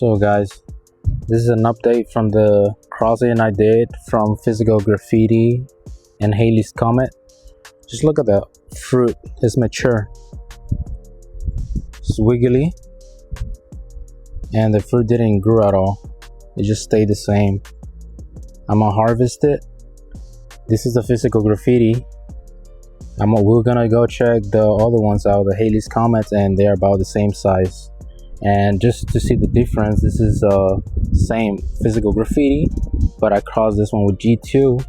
So guys, this is an update from the crossing I did from Physical Graffiti and Halley's Comet. Just look at the fruit, it's mature. It's wiggly and the fruit didn't grow at all. It just stayed the same. I'm gonna harvest it. This is the Physical Graffiti. We're gonna go check the other ones out, the Halley's Comets, and they're about the same size. And just to see the difference, this is same Physical Graffiti, but I crossed this one with G2,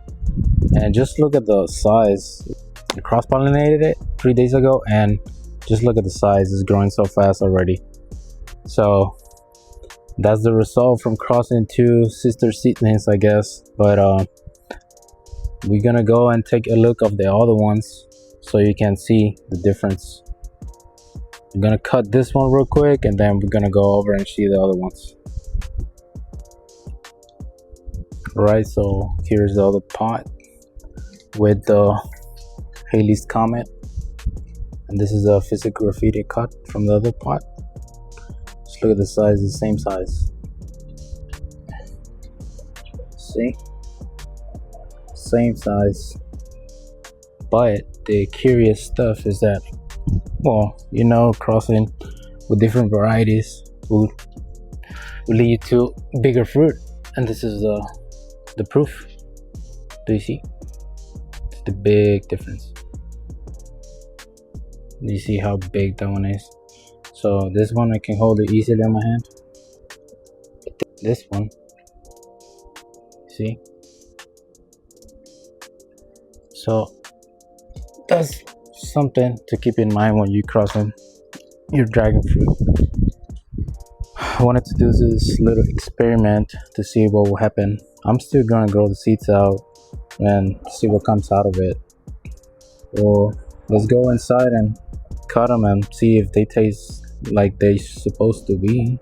and just look at the size. I cross-pollinated it 3 days ago, and just look at the size. It's growing so fast already. So that's the result from crossing two sister seedlings, I guess. But we're gonna go and take a look of the other ones so you can see the difference. I'm gonna cut this one real quick, and then we're gonna go over and see the other ones. Right, so here's the other pot with the Halley's Comet, and this is a Physical Graffiti cut from the other pot. Just look at the size, the same size. See? Same size. But the curious stuff is that, well, you know, crossing with different varieties will lead to bigger fruit, and this is the proof. Do you see? It's the big difference. Do you see how big that one is? So this one I can hold it easily in my hand. This one, see? So that's something to keep in mind when you crossing your dragon fruit. I wanted to do this little experiment to see what will happen. I'm still gonna grow the seeds out and see what comes out of it. Well, let's go inside and cut them and see if they taste like they're supposed to be,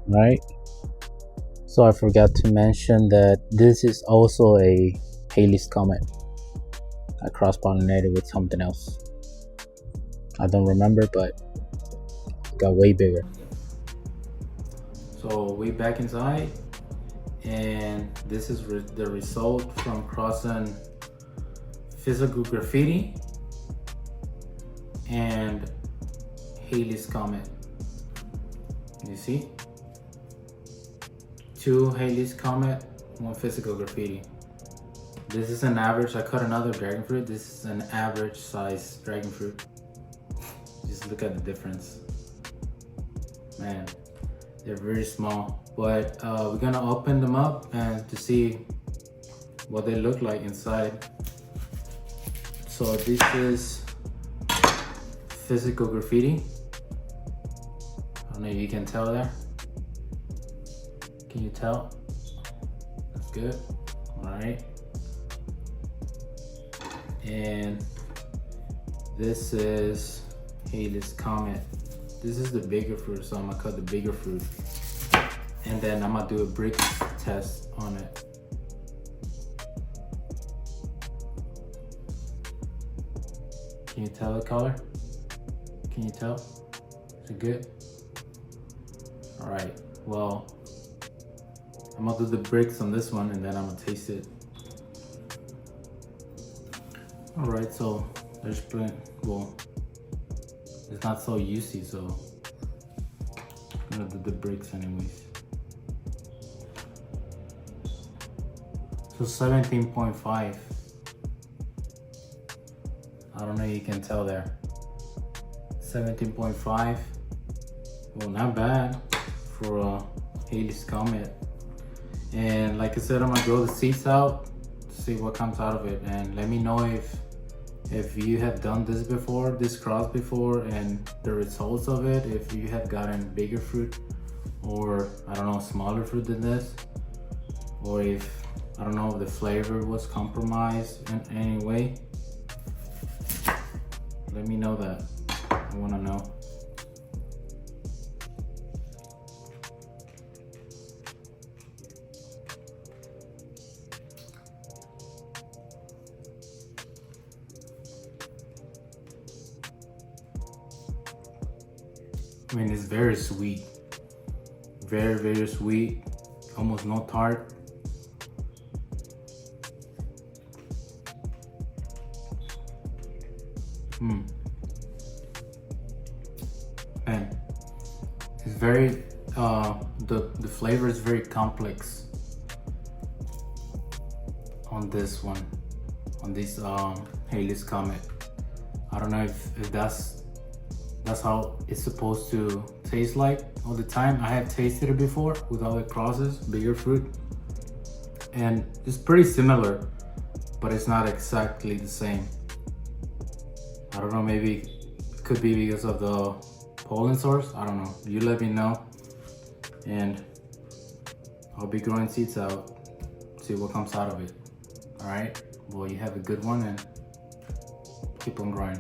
right? So I forgot to mention that this is also a Halley's Comet. I cross-pollinated with something else. I don't remember, but it got way bigger. So we back inside, and this is the result from crossing Physical Graffiti and Halley's Comet. You see? 2 Halley's Comet, 1 Physical Graffiti. This is an average. I cut another dragon fruit. This is an average size dragon fruit. Just look at the difference. Man, they're very small. But we're gonna open them up and to see what they look like inside. So this is Physical Graffiti. I don't know if you can tell there. Can you tell? That's good. All right. And this is Halley's Comet. This is the bigger fruit, so I'm gonna cut the bigger fruit, and then I'm gonna do a brick test on it. Can you tell the color? Can you tell? Is it good? All right, well, I'm gonna do the bricks on this one, and then I'm gonna taste it. All right, so there's plenty. Well, it's not so juicy, so I'm gonna do the bricks anyways. So 17.5. I don't know if you can tell there. 17.5. Well, not bad for a Halley's Comet. And like I said, I'm gonna grow the seeds out to see what comes out of it, and let me know if you have done this before, this cross before, and the results of it, if you have gotten bigger fruit or, I don't know, smaller fruit than this, or if, I don't know, if the flavor was compromised in any way. Let me know that. I wanna know. I mean, it's very sweet. Very, very sweet, almost no tart. Man, it's very, the flavor is very complex on this one, on this Halley's Comet. I don't know if that's how it's supposed to taste like all the time. I have tasted it before with other crosses, bigger fruit, and it's pretty similar, but it's not exactly the same. I don't know, maybe it could be because of the pollen source. I don't know. You let me know, and I'll be growing seeds out, see what comes out of it. All right, well, you have a good one and keep on growing.